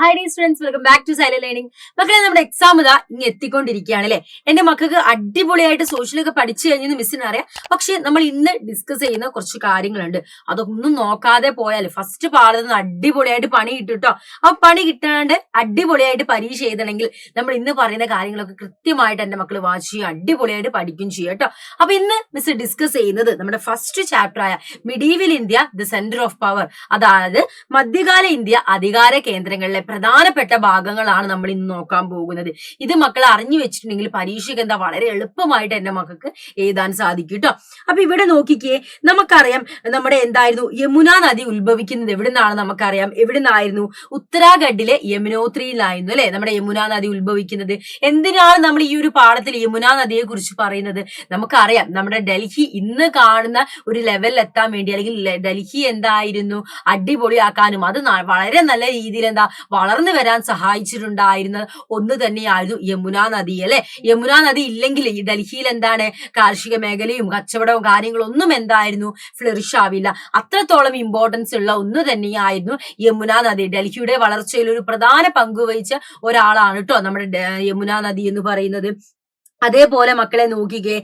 Hi the students, welcome back to Silent Learning. മക്കളെ, നമ്മുടെ exam ഇതാ ഇനി എത്തിക്കൊണ്ടിരിക്കുകയാണ് അല്ലെ. എന്റെ മക്കൾക്ക് അടിപൊളിയായിട്ട് സോഷ്യലൊക്കെ പഠിച്ചു കഴിഞ്ഞെന്ന് മിസ്സിന് അറിയാം. പക്ഷെ നമ്മൾ ഇന്ന് ഡിസ്കസ് ചെയ്യുന്ന കുറച്ച് കാര്യങ്ങളുണ്ട്. അതൊന്നും നോക്കാതെ പോയാൽ ഫസ്റ്റ് പാടുന്ന അടിപൊളിയായിട്ട് പണി കിട്ടുട്ടോ. ആ പണി കിട്ടാണ്ട് അടിപൊളിയായിട്ട് പരീക്ഷ എഴുതണമെങ്കിൽ നമ്മൾ ഇന്ന് പറയുന്ന കാര്യങ്ങളൊക്കെ കൃത്യമായിട്ട് എന്റെ മക്കൾ വാച്ച് ചെയ്യും, അടിപൊളിയായിട്ട് പഠിക്കും ചെയ്യും കേട്ടോ. അപ്പൊ ഇന്ന് മിസ് ഡിസ്കസ് ചെയ്യുന്നത് നമ്മുടെ ഫസ്റ്റ് ചാപ്റ്റർ ആയ medieval India the centre of power, അതായത് മധ്യകാല ഇന്ത്യ അധികാര കേന്ദ്രങ്ങളിലെ പ്രധാനപ്പെട്ട ഭാഗങ്ങളാണ് നമ്മൾ ഇന്ന് നോക്കാൻ പോകുന്നത്. ഇത് മക്കൾ അറിഞ്ഞു വെച്ചിട്ടുണ്ടെങ്കിൽ പരീക്ഷയ്ക്ക് എന്താ വളരെ എളുപ്പമായിട്ട് എന്റെ മക്കൾക്ക് എഴുതാൻ സാധിക്കും കേട്ടോ. അപ്പൊ ഇവിടെ നോക്കിക്കേ, നമുക്കറിയാം നമ്മുടെ എന്തായിരുന്നു യമുന നദി ഉത്ഭവിക്കുന്നത് എവിടെ നിന്നാണ് നമുക്കറിയാം. എവിടെ നിന്നായിരുന്നു? ഉത്തരാഖണ്ഡിലെ യമുനോത്രിയിലായിരുന്നു അല്ലെ നമ്മുടെ യമുന നദി ഉത്ഭവിക്കുന്നത്. എന്തിനാണ് നമ്മൾ ഈ ഒരു പാഠത്തിൽ യമുന നദിയെ കുറിച്ച് പറയുന്നത്? നമുക്കറിയാം നമ്മുടെ ഡൽഹി ഇന്ന് കാണുന്ന ഒരു ലെവലിൽ എത്താൻ വേണ്ടി, അല്ലെങ്കിൽ ഡൽഹി എന്തായിരുന്നു അടിപൊളിയാക്കാനും അത് വളരെ നല്ല രീതിയിൽ എന്താ വളർന്നു വരാൻ സഹായിച്ചിട്ടുണ്ടായിരുന്ന ഒന്ന് തന്നെയായിരുന്നു യമുന നദി അല്ലെ. യമുന നദി ഇല്ലെങ്കിൽ ഈ ഡൽഹിയിൽ എന്താണ് കാർഷിക മേഖലയും കച്ചവടവും കാര്യങ്ങളൊന്നും എന്തായിരുന്നു ഫ്ലറിഷ് ആവില്ല. അത്രത്തോളം ഇമ്പോർട്ടൻസ് ഉള്ള ഒന്ന് തന്നെയായിരുന്നു യമുന നദി. ഡൽഹിയുടെ വളർച്ചയിൽ ഒരു പ്രധാന പങ്ക് വഹിച്ച ഒരാളാണ് കേട്ടോ നമ്മുടെ യമുന നദി എന്ന് പറയുന്നത്. അതേപോലെ മക്കളെ നോക്കിക്കേ,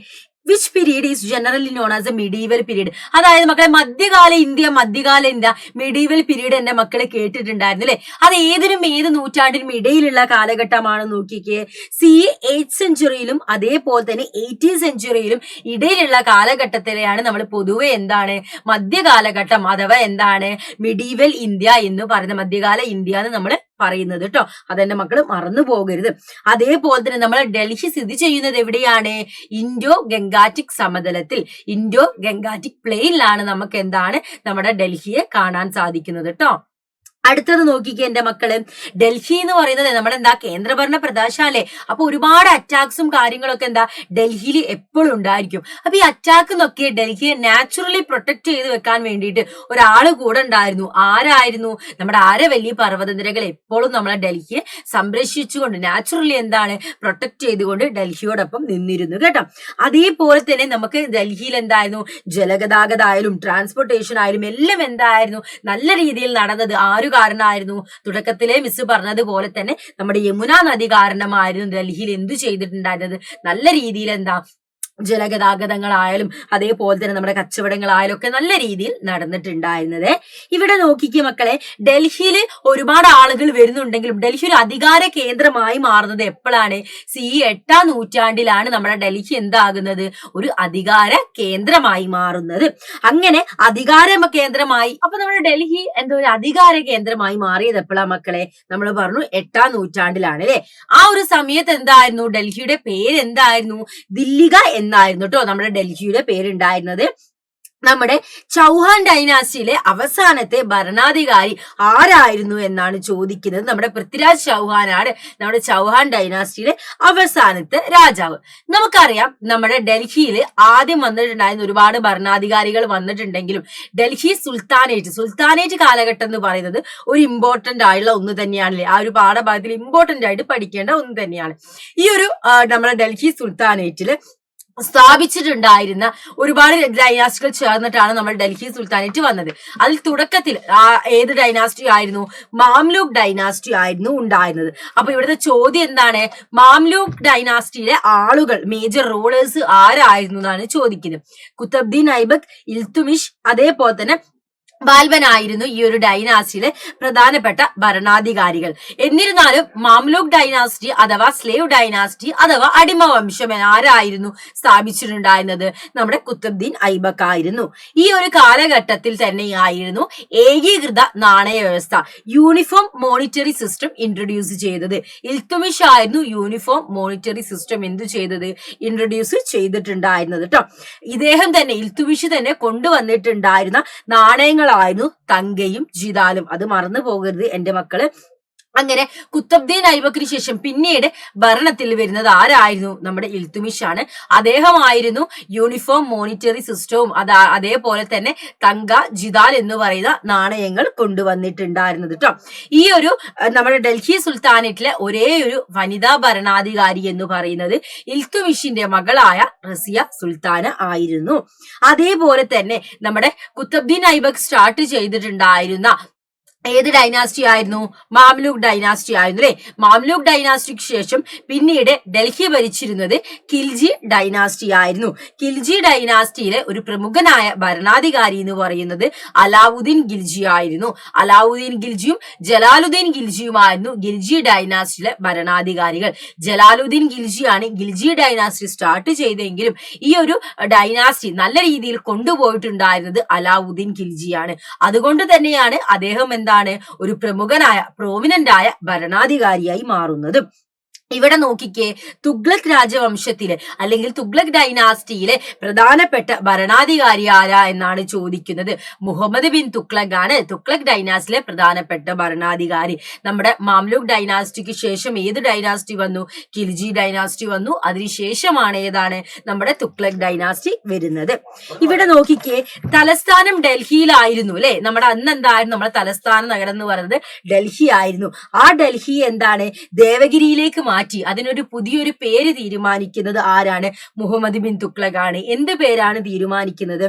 which period is generally known as A medieval period. അതായത് മക്കളെ മധ്യകാല ഇന്ത്യ മിഡീവൽ പീരീഡ് എന്റെ മക്കളെ കേട്ടിട്ടുണ്ടായിരുന്നു അല്ലെ. അത് ഏത് നൂറ്റാണ്ടിനും ഇടയിലുള്ള കാലഘട്ടമാണ് നോക്കിക്കേ. 8th സെഞ്ചുറിയിലും അതേപോലെ തന്നെ 18th സെഞ്ചുറിയിലും ഇടയിലുള്ള കാലഘട്ടത്തിലെയാണ് നമ്മൾ പൊതുവെ എന്താണ് മധ്യകാലഘട്ടം അഥവാ എന്താണ് മിഡീവൽ ഇന്ത്യ എന്ന് പറയുന്ന മധ്യകാല ഇന്ത്യ എന്ന് നമ്മൾ പറയുന്നത് കേട്ടോ. അതെന്റെ മക്കൾ മറന്നു പോകരുത്. അതേപോലെ തന്നെ നമ്മൾ ഡൽഹി സ്ഥിതി ചെയ്യുന്നത് എവിടെയാണ്? ഇൻഡോ ഗംഗാറ്റിക് സമതലത്തിൽ, ഇൻഡോ ഗംഗാറ്റിക് പ്ലെയിനിലാണ് നമുക്ക് എന്താണ് നമ്മുടെ ഡൽഹിയെ കാണാൻ സാധിക്കുന്നത് കേട്ടോ. അടുത്തത് നോക്കിക്കേ എന്റെ മക്കള്, ഡൽഹി എന്ന് പറയുന്നത് നമ്മുടെ എന്താ കേന്ദ്രഭരണ പ്രദേശമല്ലേ. അപ്പൊ ഒരുപാട് അറ്റാക്സും കാര്യങ്ങളൊക്കെ എന്താ ഡൽഹിയിൽ എപ്പോഴും ഉണ്ടായിരിക്കും. അപ്പൊ ഈ അറ്റാക്ക് എന്നൊക്കെ ഡൽഹിയെ നാച്ചുറലി പ്രൊട്ടക്ട് ചെയ്ത് വെക്കാൻ വേണ്ടിയിട്ട് ഒരാള് കൂടെ ഉണ്ടായിരുന്നു. ആരായിരുന്നു? നമ്മുടെ ആരവല്ലി പർവ്വതനിരകൾ എപ്പോഴും നമ്മളെ ഡൽഹിയെ സംരക്ഷിച്ചുകൊണ്ട് നാച്ചുറലി എന്താണ് പ്രൊട്ടക്ട് ചെയ്തുകൊണ്ട് ഡൽഹിയോടൊപ്പം നിന്നിരുന്നു കേട്ടോ. അതേപോലെ തന്നെ നമുക്ക് ഡൽഹിയിൽ എന്തായിരുന്നു ജലഗതാഗതമായാലും ട്രാൻസ്പോർട്ടേഷൻ ആയാലും എല്ലാം എന്തായിരുന്നു നല്ല രീതിയിൽ നടന്നത്. കാരണമായിരുന്നു തുടക്കത്തിലെ മിസ് പറഞ്ഞതുപോലെ തന്നെ നമ്മുടെ യമുന നദി കാരണമായിരുന്നു ഡൽഹിയിൽ എന്തു ചെയ്തിട്ടുണ്ടായിരുന്നത് നല്ല രീതിയിൽ എന്താ ജലഗതാഗതങ്ങളായാലും അതേപോലെ തന്നെ നമ്മുടെ കച്ചവടങ്ങളായാലും ഒക്കെ നല്ല രീതിയിൽ നടന്നിട്ടുണ്ടായിരുന്നത്. ഇവിടെ നോക്കിക്കേ മക്കളെ, ഡൽഹിയിൽ ഒരുപാട് ആളുകൾ വരുന്നുണ്ടെങ്കിലും ഡൽഹി ഒരു അധികാര കേന്ദ്രമായി മാറുന്നത് എപ്പോഴാണ്? 8ാം നൂറ്റാണ്ടിലാണ് നമ്മുടെ ഡൽഹി എന്താകുന്നത് ഒരു അധികാര കേന്ദ്രമായി മാറുന്നത്. അങ്ങനെ അധികാര കേന്ദ്രമായി, അപ്പൊ നമ്മുടെ ഡൽഹി എന്താ ഒരു അധികാര കേന്ദ്രമായി മാറിയത് എപ്പോഴാ മക്കളെ? നമ്മൾ പറഞ്ഞു 8ാം നൂറ്റാണ്ടിലാണ് അല്ലെ. ആ ഒരു സമയത്ത് എന്തായിരുന്നു ഡൽഹിയുടെ പേര് എന്തായിരുന്നു? ദില്ലിക എന്നായിരുന്നു കേട്ടോ നമ്മുടെ ഡൽഹിയുടെ പേരുണ്ടായിരുന്നത്. നമ്മുടെ ചൗഹാൻ ഡൈനാസ്റ്റിയിലെ അവസാനത്തെ ഭരണാധികാരി ആരായിരുന്നു എന്നാണ് ചോദിക്കുന്നത്. നമ്മുടെ പൃഥ്വിരാജ് ചൗഹാനാണ് നമ്മുടെ ചൗഹാൻ ഡൈനാസ്റ്റിയിലെ അവസാനത്തെ രാജാവ്. നമുക്കറിയാം നമ്മുടെ ഡൽഹിയിൽ ആദ്യം വന്നിട്ടുണ്ടായിരുന്ന ഒരുപാട് ഭരണാധികാരികൾ വന്നിട്ടുണ്ടെങ്കിലും ഡൽഹി സുൽത്താനേറ്റ് കാലഘട്ടം എന്ന് പറയുന്നത് ഒരു ഇമ്പോർട്ടന്റ് ആയിട്ടുള്ള ഒന്ന് തന്നെയാണല്ലേ. ആ ഒരു പാഠഭാഗത്തിൽ ഇമ്പോർട്ടന്റ് ആയിട്ട് പഠിക്കേണ്ട ഒന്ന് തന്നെയാണ്. ഈ ഒരു നമ്മുടെ ഡൽഹി സുൽത്താനേറ്റില് സ്ഥാപിച്ചിട്ടുണ്ടായിരുന്ന ഒരുപാട് ഡൈനാസ്റ്റികൾ ചേർന്നിട്ടാണ് നമ്മൾ ഡൽഹി സുൽത്താനേറ്റ് വന്നത്. അതിൽ തുടക്കത്തിൽ ഏത് ഡൈനാസ്റ്റി ആയിരുന്നു? മാംലൂക്ക് ഡൈനാസ്റ്റി ആയിരുന്നു ഉണ്ടായിരുന്നത്. അപ്പൊ ഇവിടുത്തെ ചോദ്യം എന്താണ്? മാംലൂക്ക് ഡൈനാസ്റ്റിയിലെ ആളുകൾ, മേജർ റൂളേഴ്സ് ആരായിരുന്നു എന്നാണ് ചോദിക്കുന്നത്. കുത്തബ്ദീൻ ഐബക്, ഇൽത്തുമിഷ്, അതേപോലെ തന്നെ ബാൽബനായിരുന്നു ഈ ഒരു ഡൈനാസ്റ്റിയിലെ പ്രധാനപ്പെട്ട ഭരണാധികാരികൾ. എന്നിരുന്നാലും മാംലൂക്ക് ഡൈനാസ്റ്റി അഥവാ സ്ലേവ് ഡൈനാസ്റ്റി അഥവാ അടിമ വംശം ആരായിരുന്നു സ്ഥാപിച്ചിട്ടുണ്ടായിരുന്നത്? നമ്മുടെ കുത്തബ്ദീൻ ഐബക് ആയിരുന്നു. ഈ ഒരു കാലഘട്ടത്തിൽ തന്നെയായിരുന്നു ഏകീകൃത നാണയ വ്യവസ്ഥ, യൂണിഫോം മോണിറ്ററി സിസ്റ്റം ഇൻട്രൊഡ്യൂസ് ചെയ്തത്. ഇൽത്തുമിഷ് ആയിരുന്നു യൂണിഫോം മോണിറ്ററി സിസ്റ്റം ഇൻട്രൊഡ്യൂസ് ചെയ്തിട്ടുണ്ടായിരുന്നത് കേട്ടോ. ഇദ്ദേഹം തന്നെ ഇൽത്തുമിഷ് തന്നെ കൊണ്ടുവന്നിട്ടുണ്ടായിരുന്ന നാണയങ്ങൾ ായിരുന്നു തങ്കയും ജിതാലും. അത് മറന്നു പോകരുത് എന്റെ മക്കള്. അങ്ങനെ കുത്തബ്ദീൻ ഐബക്കിന് ശേഷം പിന്നീട് ഭരണത്തിൽ വരുന്നത് ആരായിരുന്നു? നമ്മുടെ ഇൽത്തുമിഷ് ആണ്. അദ്ദേഹമായിരുന്നു യൂണിഫോം മോണിറ്ററി സിസ്റ്റവും അതേപോലെ തന്നെ തങ്ക ജിതാൽ എന്ന് പറയുന്ന നാണയങ്ങൾ കൊണ്ടുവന്നിട്ടുണ്ടായിരുന്നത് കേട്ടോ. ഈ ഒരു നമ്മുടെ ഡൽഹി സുൽത്താനേറ്റിലെ ഒരേ ഒരു വനിതാ ഭരണാധികാരി എന്ന് പറയുന്നത് ഇൽത്തുമിഷിന്റെ മകളായ റസിയ സുൽത്താന ആയിരുന്നു. അതേപോലെ തന്നെ നമ്മുടെ കുത്തബ്ദീൻ ഐബക് സ്റ്റാർട്ട് ചെയ്തിട്ടുണ്ടായിരുന്ന ഏത് ഡൈനാസ്റ്റി ആയിരുന്നു? മാംലൂക്ക് ഡൈനാസ്റ്റി ആയിരുന്നു അല്ലെ. മാംലൂക്ക് ഡൈനാസ്റ്റിക്ക് ശേഷം പിന്നീട് ഡൽഹി ഭരിച്ചിരുന്നത് ഖിൽജി ഡൈനാസ്റ്റി ആയിരുന്നു. ഖിൽജി ഡൈനാസ്റ്റിയിലെ ഒരു പ്രമുഖനായ ഭരണാധികാരി എന്ന് പറയുന്നത് അലാവുദ്ദീൻ ഖിൽജി ആയിരുന്നു. അലാവുദ്ദീൻ ഖിൽജിയും ജലാലുദ്ദീൻ ഖിൽജിയുമായിരുന്നു ഖിൽജി ഡൈനാസ്റ്റിയിലെ ഭരണാധികാരികൾ. ജലാലുദ്ദീൻ ഖിൽജിയാണ് ഖിൽജി ഡൈനാസ്റ്റി സ്റ്റാർട്ട് ചെയ്തെങ്കിലും ഈ ഒരു ഡൈനാസ്റ്റി നല്ല രീതിയിൽ കൊണ്ടുപോയിട്ടുണ്ടായിരുന്നത് അലാവുദ്ദീൻ ഖിൽജിയാണ്. അതുകൊണ്ട് തന്നെയാണ് അദ്ദേഹം ഒരു പ്രമുഖനായ പ്രോമിനന്റ് ആയ ഭരണാധികാരിയായി മാറുന്നത്. ഇവിടെ നോക്കിക്കേ, തുഗ്ലക് രാജവംശത്തിലെ അല്ലെങ്കിൽ തുഗ്ലക് ഡൈനാസ്റ്റിയിലെ പ്രധാനപ്പെട്ട ഭരണാധികാരി ആരാ എന്നാണ് ചോദിക്കുന്നത്. മുഹമ്മദ് ബിൻ തുഗ്ലക് ആണ് തുഗ്ലക് ഡൈനാസ്റ്റിയിലെ പ്രധാനപ്പെട്ട ഭരണാധികാരി. നമ്മുടെ മാംലൂക്ക് ഡൈനാസ്റ്റിക്ക് ശേഷം ഏത് ഡൈനാസ്റ്റി വന്നു? ഖിൽജി ഡൈനാസ്റ്റി വന്നു. അതിനുശേഷമാണ് ഏതാണ് നമ്മുടെ തുഗ്ലക് ഡൈനാസ്റ്റി വരുന്നത്. ഇവിടെ നോക്കിക്കേ, തലസ്ഥാനം ഡൽഹിയിലായിരുന്നു അല്ലെ. നമ്മുടെ അന്ന് എന്തായിരുന്നു നമ്മുടെ തലസ്ഥാന നഗരം എന്ന് പറയുന്നത്? ഡൽഹി ആയിരുന്നു. ആ ഡൽഹി ദേവഗിരിയിലേക്ക് മാറ്റി അതിനൊരു പുതിയൊരു പേര് തീരുമാനിക്കുന്നത് ആരാണ്? മുഹമ്മദ് ബിൻ തുഗ്ലക് ആണ്. എന്ത് പേരാണ് തീരുമാനിക്കുന്നത്?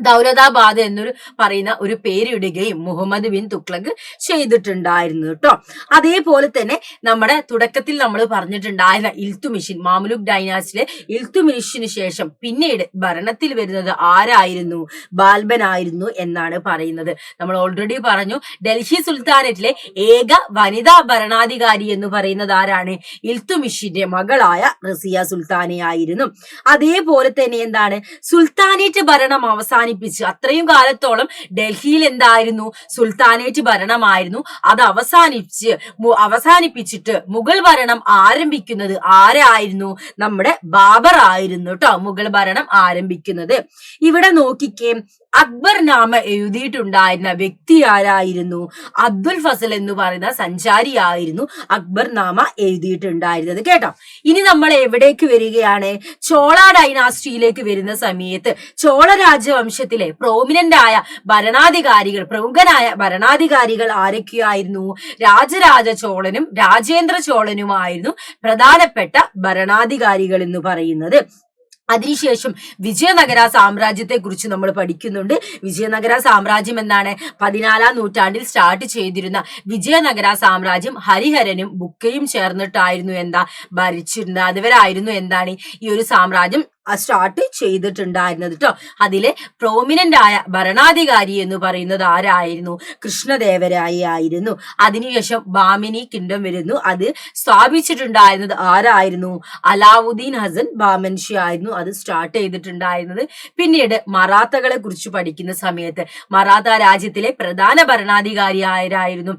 ദൗലതാബാദ് എന്നൊരു പറയുന്ന ഒരു പേരിടുകയും മുഹമ്മദ് ബിൻ തുഗ്ലക് ചെയ്തിട്ടുണ്ടായിരുന്നു കേട്ടോ. അതേപോലെ തന്നെ നമ്മുടെ തുടക്കത്തിൽ നമ്മൾ പറഞ്ഞിട്ടുണ്ടായിരുന്ന ഇൽത്തുമിഷൻ, മാമുലുക് ഡൈനാസ്റ്റിയിലെ ഇൽത്തുമിഷന് ശേഷം പിന്നീട് ഭരണത്തിൽ വരുന്നത് ആരായിരുന്നു? ബാൽബൻ ആയിരുന്നു എന്നാണ് പറയുന്നത്. നമ്മൾ ഓൾറെഡി പറഞ്ഞു, ഡൽഹി സുൽത്താനറ്റിലെ ഏക വനിതാ ഭരണാധികാരി എന്ന് പറയുന്നത് ആരാണ്? ഇൽത്തുമിഷിന്റെ മകളായ റസിയ സുൽത്താനയായിരുന്നു. അതേപോലെ തന്നെ സുൽത്താനേറ്റ് ഭരണം അത്രയും കാലത്തോളം ഡൽഹിയിൽ സുൽത്താനേറ്റ് ഭരണമായിരുന്നു. അത് അവസാനിപ്പിച്ചിട്ട് മുഗൾ ഭരണം ആരംഭിക്കുന്നത് ആരായിരുന്നു? നമ്മുടെ ബാബർ ആയിരുന്നു കേട്ടോ മുഗൾ ഭരണം ആരംഭിക്കുന്നത്. ഇവിടെ നോക്കിക്കേ, അക്ബർ നാമ എഴുതിയിട്ടുണ്ടായിരുന്ന വ്യക്തി ആരായിരുന്നു? അബ്ദുൽ ഫസൽ എന്ന് പറയുന്ന സഞ്ചാരി ആയിരുന്നു അക്ബർ നാമ എഴുതിയിട്ടുണ്ടായിരുന്നത് കേട്ടോ. ഇനി നമ്മൾ എവിടേക്ക് വരികയാണ്? ചോള ഡൈനാസ്റ്റിയിലേക്ക് വരുന്ന സമയത്ത് ചോള രാജവംശത്തിലെ പ്രോമിനന്റ് ആയ ഭരണാധികാരികൾ, പ്രമുഖനായ ഭരണാധികാരികൾ ആരൊക്കെയായിരുന്നു? രാജരാജ ചോളനും രാജേന്ദ്ര ചോളനുമായിരുന്നു പ്രധാനപ്പെട്ട ഭരണാധികാരികൾ എന്ന് പറയുന്നത്. അതിനുശേഷം വിജയനഗര സാമ്രാജ്യത്തെ കുറിച്ച് നമ്മൾ പഠിക്കുന്നുണ്ട്. വിജയനഗര സാമ്രാജ്യം 14ാം നൂറ്റാണ്ടിൽ സ്റ്റാർട്ട് ചെയ്തിരുന്ന വിജയനഗര സാമ്രാജ്യം ഹരിഹരനും ബുക്കയും ചേർന്നിട്ടായിരുന്നു ഭരിച്ചിരുന്നത്. അതുവരായിരുന്നു ഈ ഒരു സാമ്രാജ്യം സ്റ്റാർട്ട് ചെയ്തിട്ടുണ്ടായിരുന്നത് കേട്ടോ. അതിലെ പ്രോമിനന്റ് ആയ ഭരണാധികാരി എന്ന് പറയുന്നത് ആരായിരുന്നു? കൃഷ്ണദേവരായ ആയിരുന്നു. അതിനുശേഷം ബാമിനി കിങ്ഡം വരുന്നു. അത് സ്ഥാപിച്ചിട്ടുണ്ടായിരുന്നത് ആരായിരുന്നു? അലാവുദ്ദീൻ ഹസൻ ബാമൻഷി ആയിരുന്നു അത് സ്റ്റാർട്ട് ചെയ്തിട്ടുണ്ടായിരുന്നത്. പിന്നീട് മറാത്തകളെ കുറിച്ച് പഠിക്കുന്ന സമയത്ത് മറാത്ത രാജ്യത്തിലെ പ്രധാന ഭരണാധികാരി ആരായിരുന്നു?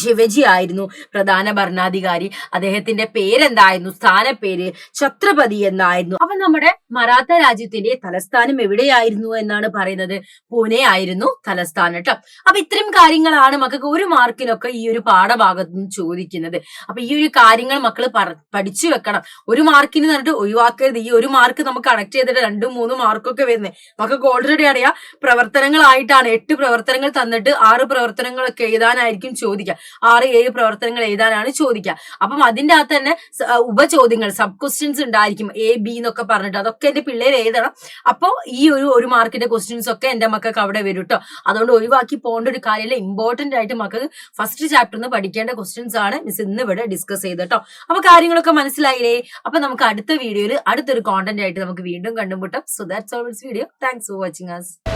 ശിവജി ആയിരുന്നു പ്രധാന ഭരണാധികാരി. അദ്ദേഹത്തിന്റെ പേരെന്തായിരുന്നു? സ്ഥാനപ്പേര് ഛത്രപതി എന്നായിരുന്നു. അപ്പൊ നമ്മുടെ മറാത്ത രാജ്യത്തിന്റെ തലസ്ഥാനം എവിടെയായിരുന്നു എന്നാണ് പറയുന്നത്? പൂനെ ആയിരുന്നു തലസ്ഥാനം കേട്ടോ. അപ്പൊ ഇത്തരം കാര്യങ്ങളാണ് മക്കൾക്ക് ഒരു മാർക്കിനൊക്കെ ഈ ഒരു പാഠഭാഗത്ത് നിന്ന് ചോദിക്കുന്നത്. അപ്പൊ ഈ ഒരു കാര്യങ്ങൾ മക്കൾ പഠിച്ചു വെക്കണം. ഒരു മാർക്കിന് പറഞ്ഞിട്ട് ഒഴിവാക്കരുത്. ഈ ഒരു മാർക്ക് നമുക്ക് കണക്ട് ചെയ്തിട്ട് 2, 3 മാർക്കൊക്കെ വരുന്നത് മക്കൾക്ക് ഓൾറെഡി അറിയാം. പ്രവർത്തനങ്ങളായിട്ടാണ് 8 പ്രവർത്തനങ്ങൾ തന്നിട്ട് 6 പ്രവർത്തനങ്ങളൊക്കെ എഴുതാനായിരിക്കും ചോദിക്കുക. 6, 7 പ്രവർത്തനങ്ങൾ എഴുതാനാണ് ചോദിക്കുക. അപ്പം അതിന്റെ അകത്ത് തന്നെ ഉപചോദ്യങ്ങൾ, സബ് ക്വസ്റ്റ്യൻസ് ഉണ്ടായിരിക്കും. A, B എന്നൊക്കെ പറഞ്ഞിട്ട് അതൊക്കെ എന്റെ പിള്ളേർ എഴുതണം. അപ്പൊ ഈ ഒരു മാർക്കിന്റെ ക്വസ്റ്റ്യൻസ് ഒക്കെ എന്റെ മക്കൾക്ക് അവിടെ വരും കേട്ടോ. അതുകൊണ്ട് ഒഴിവാക്കി പോകേണ്ട ഒരു കാര്യമില്ല. ഇമ്പോർട്ടന്റ് ആയിട്ട് മക്കൾക്ക് ഫസ്റ്റ് ചാപ്റ്ററിൽ നിന്ന് പഠിക്കേണ്ട ക്വസ്റ്റ്യൻസ് ആണ് മിസ് ഇന്ന് ഇവിടെ ഡിസ്കസ് ചെയ്ത് കേട്ടോ. അപ്പൊ കാര്യങ്ങളൊക്കെ മനസ്സിലായില്ലേ? അപ്പൊ നമുക്ക് അടുത്ത വീഡിയോയിൽ അടുത്തൊരു കോണ്ടന്റ് ആയിട്ട് നമുക്ക് വീണ്ടും കണ്ടുമുട്ടാം. So that's all this video. Thanks for watching us.